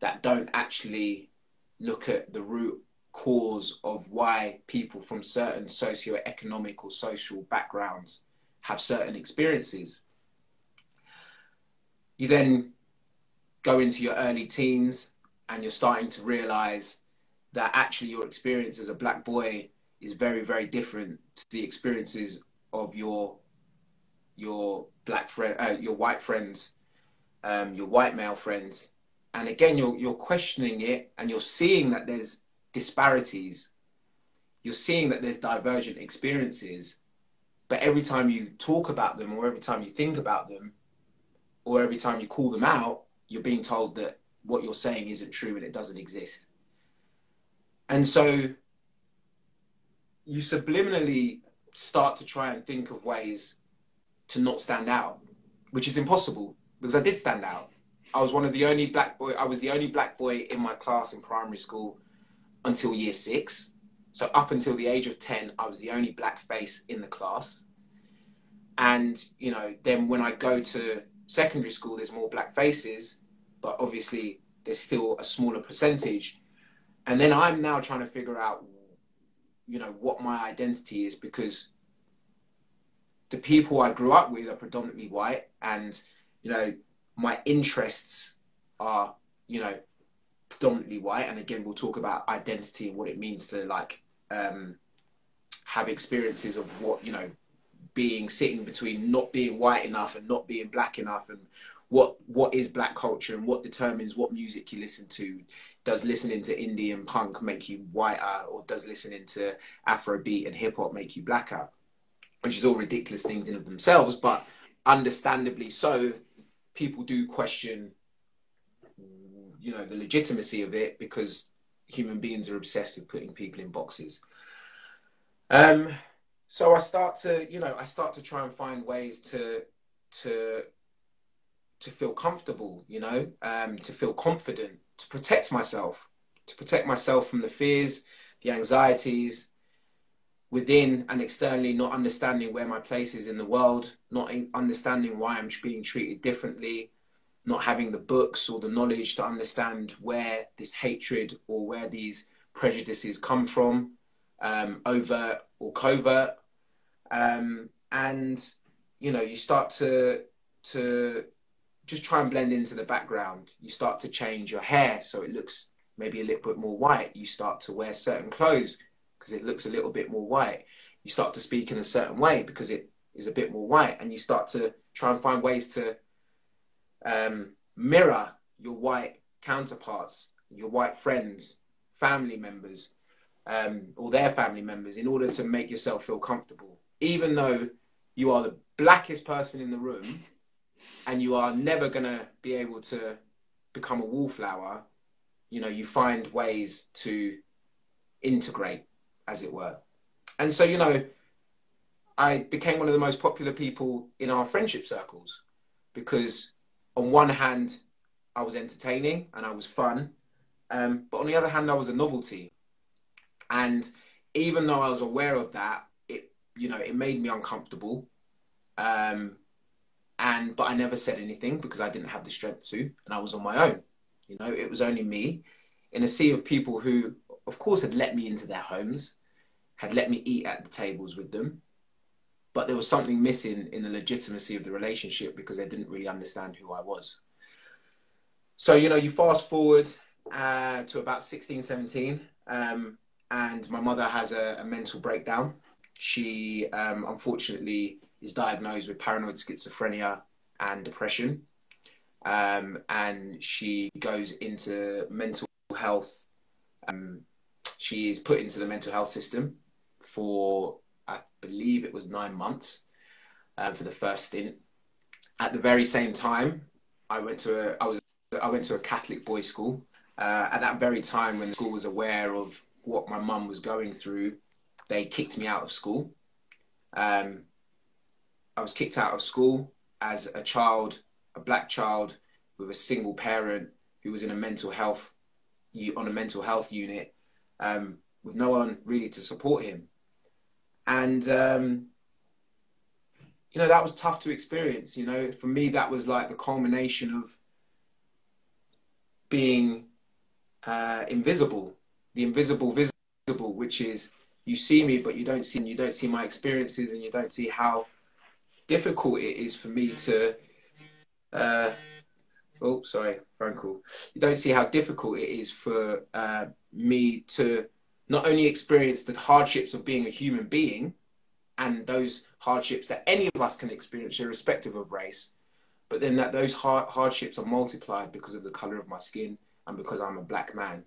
that don't actually look at the root cause of why people from certain socio-economic or social backgrounds have certain experiences. You then go into your early teens and you're starting to realize that actually your experience as a black boy is very, very different to the experiences of your black friend, your white friends, your white male friends. And again, you're questioning it, and you're seeing that there's disparities. You're seeing that there's divergent experiences, but every time you talk about them, or every time you think about them, or every time you call them out, you're being told that what you're saying isn't true and it doesn't exist. And so you subliminally start to try and think of ways to not stand out, which is impossible, because I did stand out. I was the only black boy in my class in primary school until year 6. So up until the age of 10, I was the only black face in the class. And, you know, then when I go to secondary school, there's more black faces, but obviously there's still a smaller percentage. And then I'm now trying to figure out, you know, what my identity is, because the people I grew up with are predominantly white, and, you know, my interests are, you know, predominantly white. And again, we'll talk about identity and what it means to, like, have experiences of what, you know, sitting between not being white enough and not being black enough, and what is black culture and what determines what music you listen to. Does listening to indie and punk make you whiter, or does listening to Afrobeat and hip hop make you blacker? Which is all ridiculous things in of themselves, but understandably so, people do question, you know, the legitimacy of it, because human beings are obsessed with putting people in boxes. So I start to try and find ways to feel comfortable, you know, to feel confident, to protect myself from the fears, the anxieties within and externally, not understanding where my place is in the world, not understanding why I'm being treated differently, not having the books or the knowledge to understand where this hatred or where these prejudices come from, overt or covert. And, you know, you start to just try and blend into the background. You start to change your hair so it looks maybe a little bit more white. You start to wear certain clothes because it looks a little bit more white. You start to speak in a certain way because it is a bit more white. And you start to try and find ways to mirror your white counterparts, your white friends, family members, or their family members, in order to make yourself feel comfortable. Even though you are the blackest person in the room and you are never going to be able to become a wallflower, you know, you find ways to integrate, as it were. And so, you know, I became one of the most popular people in our friendship circles because on one hand, I was entertaining and I was fun. But on the other hand, I was a novelty. And even though I was aware of that, it made me uncomfortable. But I never said anything because I didn't have the strength to, and I was on my own. You know, it was only me in a sea of people who, of course, had let me into their homes, had let me eat at the tables with them. But there was something missing in the legitimacy of the relationship because they didn't really understand who I was. So, you know, you fast forward to about 16, 17, and my mother has a mental breakdown. She, unfortunately, is diagnosed with paranoid schizophrenia and depression. And she goes into mental health. She is put into the mental health system for, I believe it was 9 months for the first stint. At the very same time, I went to a Catholic boys' school. At that very time, when the school was aware of what my mum was going through, they kicked me out of school. I was kicked out of school as a child, a black child with a single parent who was in a mental health unit, with no one really to support him. And, you know, that was tough to experience. You know, for me, that was like the culmination of being invisible, the invisible visible, which is you see me, but you don't see my experiences, and you don't see how difficult it is for me to, oh, sorry, phone call. You don't see how difficult it is for me to not only experience the hardships of being a human being, and those hardships that any of us can experience irrespective of race, but then that those hardships are multiplied because of the color of my skin and because I'm a black man.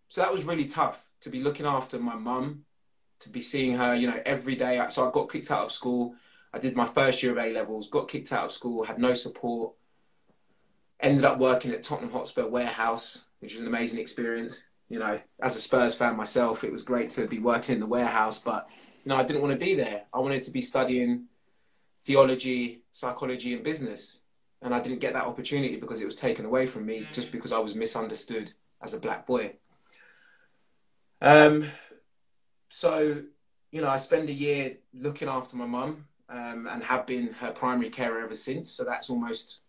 So that was really tough, to be looking after my mum, to be seeing her, you know, every day. So I got kicked out of school. I did my first year of A-levels, got kicked out of school, had no support, ended up working at Tottenham Hotspur warehouse, which was an amazing experience. You know, as a Spurs fan myself, it was great to be working in the warehouse, but, you know, I didn't want to be there. I wanted to be studying theology, psychology, and business. And I didn't get that opportunity because it was taken away from me just because I was misunderstood as a black boy. So, you know, I spend a year looking after my mum, and have been her primary carer ever since. So that's almost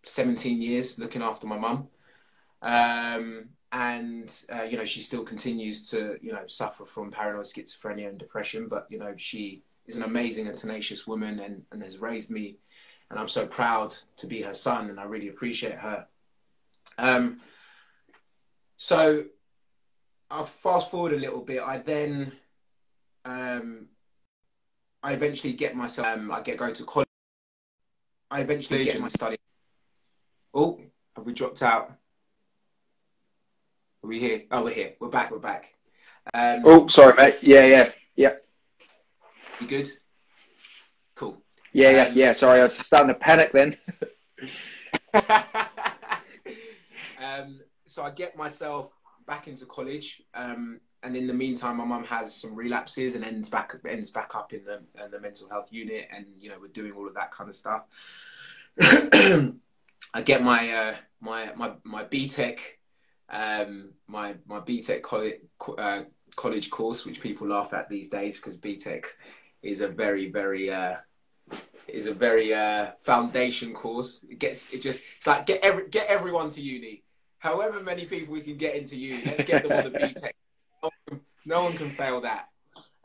17 years looking after my mum. You know, she still continues to, you know, suffer from paranoid schizophrenia and depression, but, you know, she is an amazing and tenacious woman and has raised me, and I'm so proud to be her son, and I really appreciate her. So I'll fast forward a little bit. I then I eventually get myself, go to college. I eventually get my study. Oh, have we dropped out? Are we here? Oh, we're here. We're back. We're back. Oh, sorry, mate. Yeah. You good? Cool. Yeah. Sorry, I was starting to panic then. So I get myself back into college, and in the meantime, my mum has some relapses and ends back up in the mental health unit, and you know, we're doing all of that kind of stuff. I get my BTEC, my BTEC college course, which people laugh at these days because BTEC is a very foundation course. It's like get everyone to uni. However many people we can get into uni, let's get them on the BTEC. No one can fail that.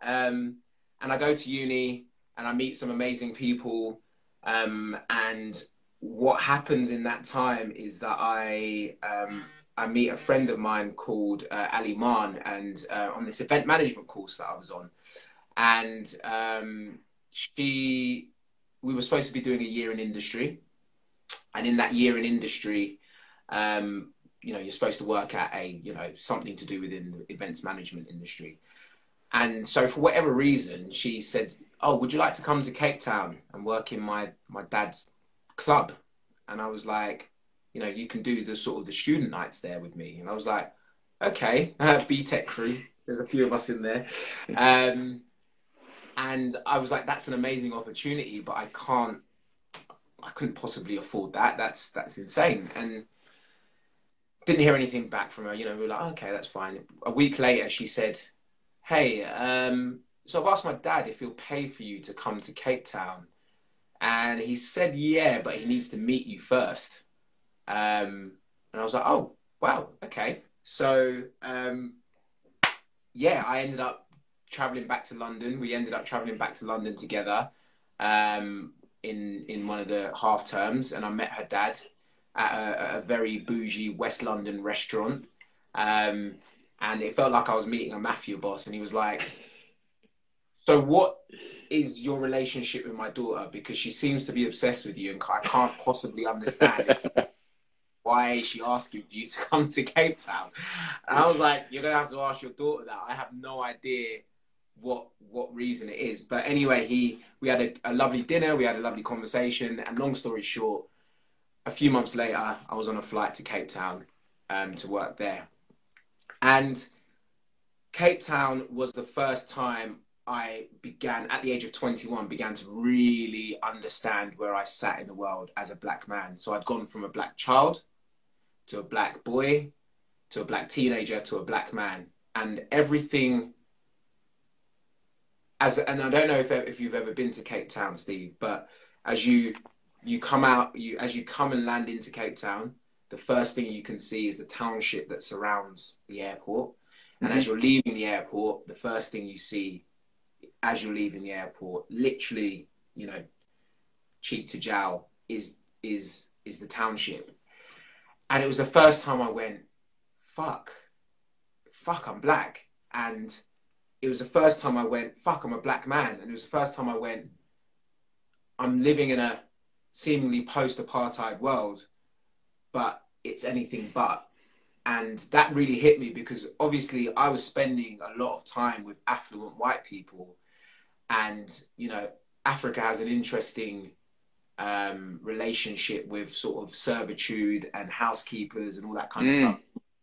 And I go to uni and I meet some amazing people. And what happens in that time is that I meet a friend of mine called Ali Maan, and on this event management course that I was on, and we were supposed to be doing a year in industry, and in that year in industry, you know, you're supposed to work at something to do within the events management industry. And so for whatever reason, she said, "Oh, would you like to come to Cape Town and work in my dad's club?" And I was like, "You know, you can do the sort of the student nights there with me." And I was like, "Okay, BTEC crew, there's a few of us in there." And I was like, "That's an amazing opportunity, but I couldn't possibly afford that. That's insane." And didn't hear anything back from her. You know, we were like, "Okay, that's fine." A week later, she said, "Hey, so I've asked my dad if he'll pay for you to come to Cape Town. And he said, yeah, but he needs to meet you first." And I was like, "Oh, wow, okay." So, yeah, I ended up traveling back to London. We ended up traveling back to London together in one of the half terms. And I met her dad at a very bougie West London restaurant. And it felt like I was meeting a mafia boss. And he was like, "So what is your relationship with my daughter? Because she seems to be obsessed with you, and I can't possibly understand why is she asking for you to come to Cape Town." And I was like, "You're going to have to ask your daughter that. I have no idea what reason it is." But anyway, we had a lovely dinner. We had a lovely conversation. And long story short, a few months later, I was on a flight to Cape Town to work there. And Cape Town was the first time I began, at the age of 21, began to really understand where I sat in the world as a black man. So I'd gone from a black child to a black boy to a black teenager to a black man. And everything, and I don't know if you've ever been to Cape Town, Steve, but as you come out, as you come and land into Cape Town, the first thing you can see is the township that surrounds the airport. And as you're leaving the airport, the first thing you see as you're leaving the airport, literally, you know, cheek to jowl, is the township. And it was the first time I went, fuck, I'm black. And it was the first time I went, fuck, I'm a black man. And it was the first time I went, I'm living in a seemingly post-apartheid world, but it's anything but. And that really hit me because obviously I was spending a lot of time with affluent white people. And, you know, Africa has an interesting relationship with sort of servitude and housekeepers and all that kind of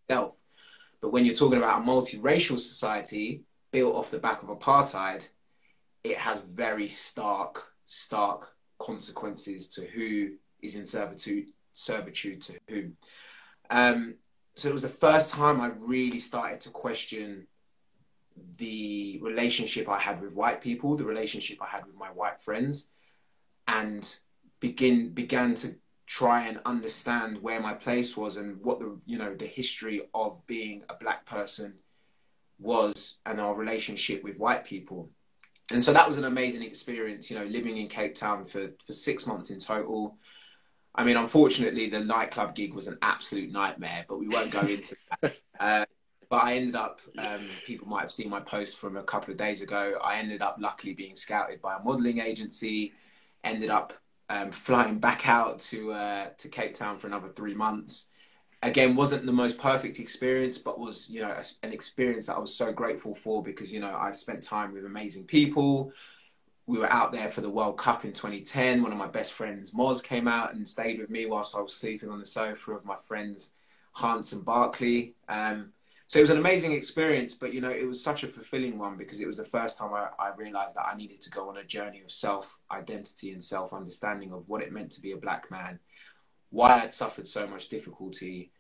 stuff. But when you're talking about a multiracial society built off the back of apartheid, it has very stark consequences to who is in servitude to who. So it was the first time I really started to question the relationship I had with white people, the relationship I had with my white friends, and began to try and understand where my place was and what the history of being a black person was and our relationship with white people. And so that was an amazing experience, you know, living in Cape Town for 6 months in total. I mean, unfortunately, the nightclub gig was an absolute nightmare, but we won't go into that. But I ended up, people might have seen my post from a couple of days ago. I ended up luckily being scouted by a modelling agency, ended up flying back out to Cape Town for another 3 months. Again, wasn't the most perfect experience, but was, you know, an experience that I was so grateful for because, you know, I spent time with amazing people. We were out there for the World Cup in 2010. One of my best friends, Moz, came out and stayed with me whilst I was sleeping on the sofa with my friends, Hans and Barkley. So it was an amazing experience, but, you know, it was such a fulfilling one because it was the first time I realized that I needed to go on a journey of self-identity and self-understanding of what it meant to be a black man, why I'd suffered so much difficulty,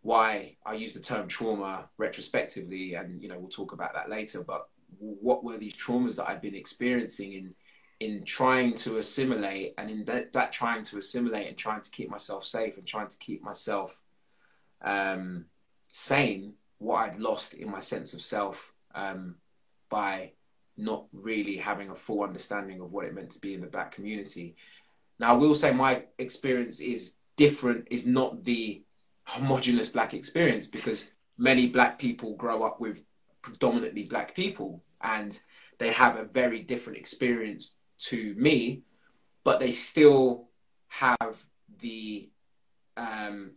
why I use the term trauma retrospectively, and, you know, we'll talk about that later, but what were these traumas that I'd been experiencing in trying to assimilate, and in that trying to assimilate and trying to keep myself safe and trying to keep myself sane, what I'd lost in my sense of self by not really having a full understanding of what it meant to be in the black community. Now, I will say my experience is different, is not the homogenous black experience, because many black people grow up with predominantly black people and they have a very different experience to me, but they still have the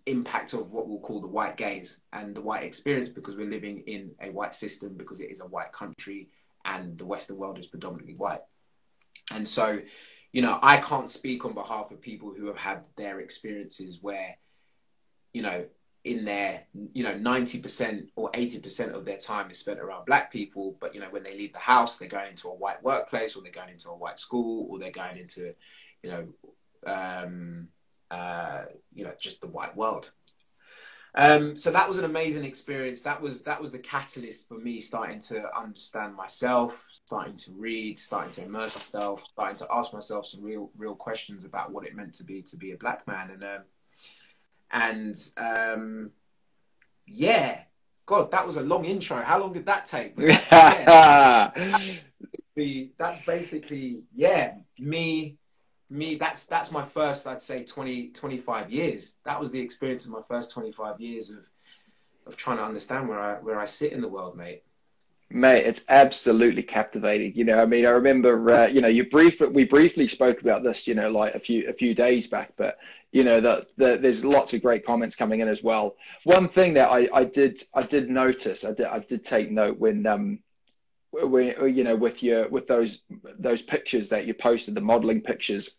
impact of what we'll call the white gaze and the white experience, because we're living in a white system, because it is a white country and the Western world is predominantly white. And so, you know, I can't speak on behalf of people who have had their experiences where, you know, in their, you know, 90% or 80% of their time is spent around black people. But, you know, when they leave the house, they're going into a white workplace, or they're going into a white school, or they're going into, you know, just the white world. So that was an amazing experience. That was the catalyst for me starting to understand myself, starting to read, starting to immerse myself, starting to ask myself some real questions about what it meant to be a black man. Yeah, God, that was a long intro. How long did that take? But that's, that's basically, yeah, me, that's my first, I'd say 25 years. That was the experience of my first 25 years of trying to understand where I sit in the world, mate. Mate, it's absolutely captivating. You know, I mean, I remember, you know, we briefly spoke about this, you know, like a few days back, but, you know, there's lots of great comments coming in as well. One thing that I did notice, I did take note when you know, with those pictures that you posted, the modeling pictures,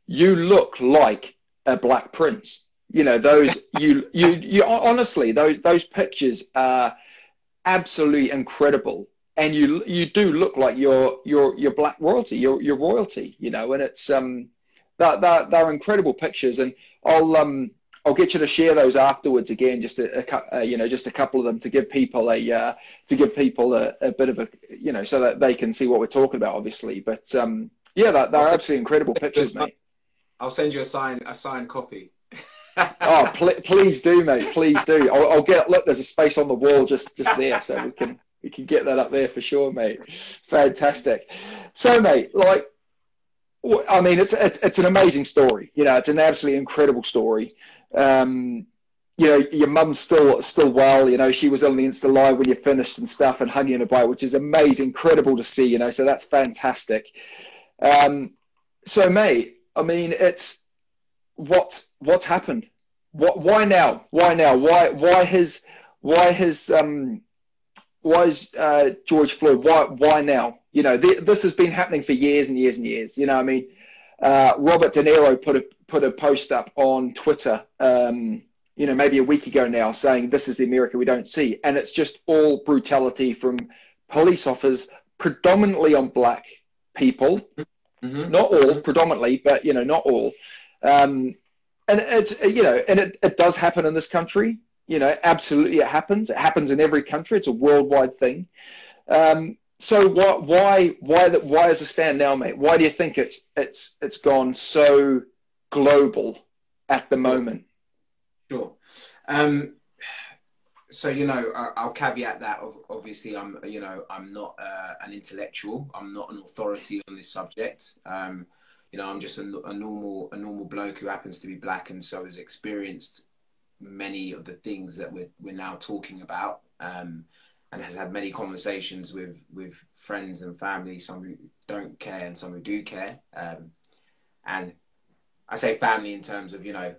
you look like a black prince. You know, you honestly, those pictures are absolutely incredible, and you do look like you're black royalty, you're royalty, you know. And it's they're incredible pictures, and I'll get you to share those afterwards again, just a couple of them, to give people a bit of a, you know, so that they can see what we're talking about, obviously. But yeah, they're absolutely incredible pictures, mate. I'll send you a signed copy. Oh, please do, mate. Please do. I'll get, look, there's a space on the wall just there, so we can get that up there for sure, mate. Fantastic. So, mate, like, I mean, it's an amazing story. You know, it's an absolutely incredible story. You know, your mum's still well. You know, she was on the Insta Live when you finished and stuff, and hugging her bite, which is amazing, incredible to see. You know, so that's fantastic. So, mate, I mean, it's what's happened. Why now? Why now? Why is George Floyd? Why now? You know, this has been happening for years and years and years. You know, I mean, Robert De Niro put a post up on Twitter, you know, maybe a week ago now, saying this is the America we don't see, and it's just all brutality from police officers, predominantly on black people. Mm-hmm. Not all, predominantly, but, you know, not all. And it's, you know, and it does happen in this country. You know, absolutely, it happens. It happens in every country. It's a worldwide thing. So why is it stand now, mate? Why do you think it's gone so global at the moment? Sure. So, you know, I'll caveat that. Obviously, I'm not an intellectual. I'm not an authority on this subject. You know, I'm just a normal bloke who happens to be black, and so has experienced many of the things that we're now talking about, and has had many conversations with friends and family, some who don't care and some who do care. And I say family in terms of, you know,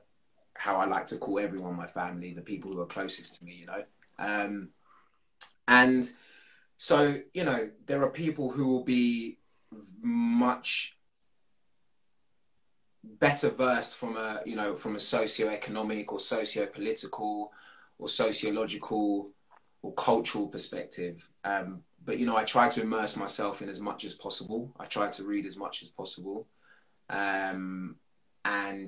how I like to call everyone my family, the people who are closest to me, you know. And so, you know, there are people who will be much better versed from a, you know, from a socio-economic or socio-political or sociological or cultural perspective. But, you know, I try to immerse myself in as much as possible. I try to read as much as possible. And,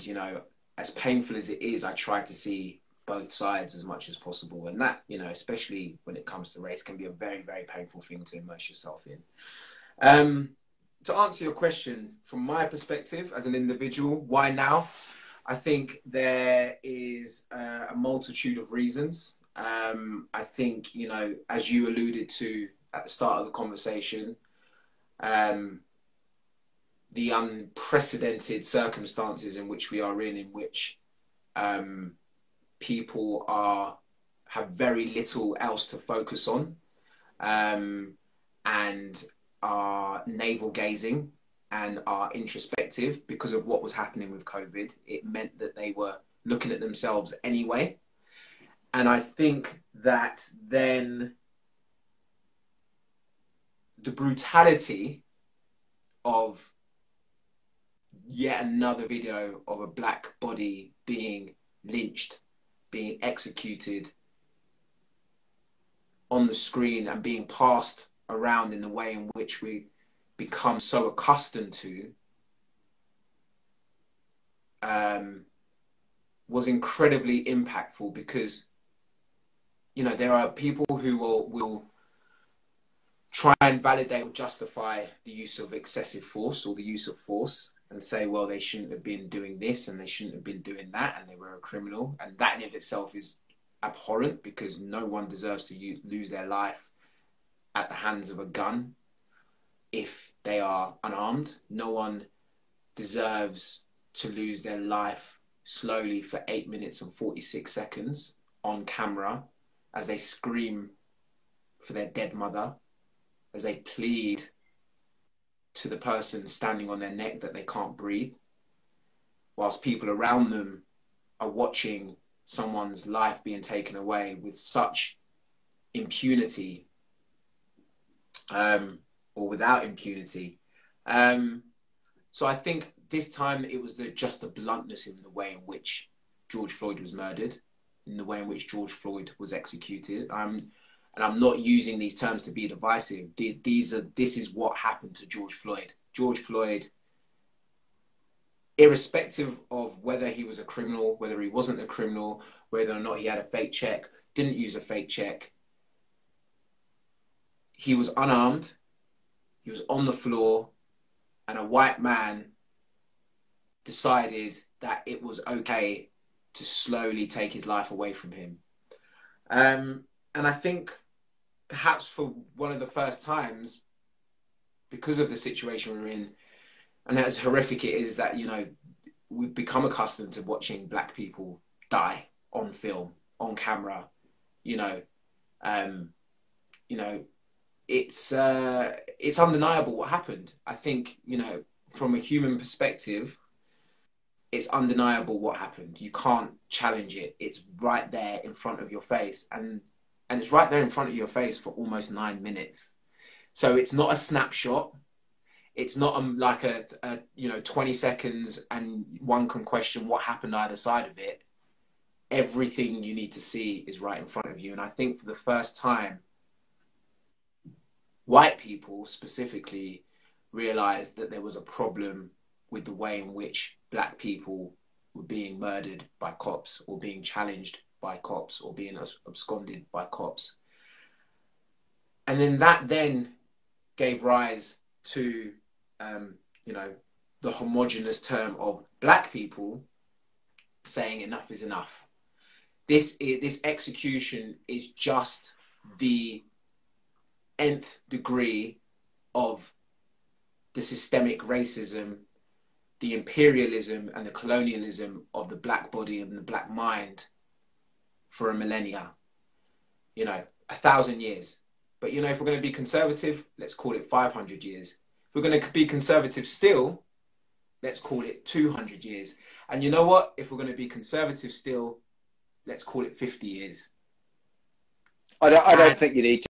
you know, as painful as it is, I try to see both sides as much as possible. And that, you know, especially when it comes to race, can be a very, very painful thing to immerse yourself in. To answer your question, from my perspective as an individual, why now? I think there is a multitude of reasons. I think, you know, as you alluded to at the start of the conversation, the unprecedented circumstances in which we are in which people have very little else to focus on, and are navel gazing and are introspective because of what was happening with COVID. It meant that they were looking at themselves anyway. And I think that then the brutality of yet another video of a black body being lynched, being executed on the screen and being passed around in the way in which we become so accustomed to, was incredibly impactful, because, you know, there are people who will try and validate or justify the use of excessive force or the use of force and say, well, they shouldn't have been doing this and they shouldn't have been doing that and they were a criminal. And that in of itself is abhorrent, because no one deserves to lose their life at the hands of a gun if they are unarmed. No one deserves to lose their life slowly for 8 minutes and 46 seconds on camera as they scream for their dead mother, as they plead to the person standing on their neck that they can't breathe, whilst people around them are watching someone's life being taken away with such impunity, or without impunity. So I think this time it was just the bluntness in the way in which George Floyd was murdered, in the way in which George Floyd was executed. And I'm not using these terms to be divisive. This is what happened to George Floyd. George Floyd, irrespective of whether he was a criminal, whether he wasn't a criminal, whether or not he had a fake check, didn't use a fake check, he was unarmed, he was on the floor, and a white man decided that it was okay to slowly take his life away from him. And I think perhaps for one of the first times, because of the situation we're in, and as horrific it is that, you know, we've become accustomed to watching black people die on film, on camera, you know, it's undeniable what happened. I think, you know, from a human perspective, it's undeniable what happened. You can't challenge it. It's right there in front of your face. And it's right there in front of your face for almost 9 minutes. So it's not a snapshot. It's not like a 20 seconds and one can question what happened either side of it. Everything you need to see is right in front of you. And I think for the first time, white people specifically realized that there was a problem with the way in which black people were being murdered by cops, or being challenged by cops, or being absconded by cops. And then that then gave rise to, the homogenous term of black people saying enough is enough. This execution is just the nth degree of the systemic racism, the imperialism and the colonialism of the black body and the black mind for a millennia, you know, 1,000 years. But, you know, if we're going to be conservative, let's call it 500 years. If we're going to be conservative still, let's call it 200 years. And you know what? If we're going to be conservative still, let's call it 50 years. I don't think you need to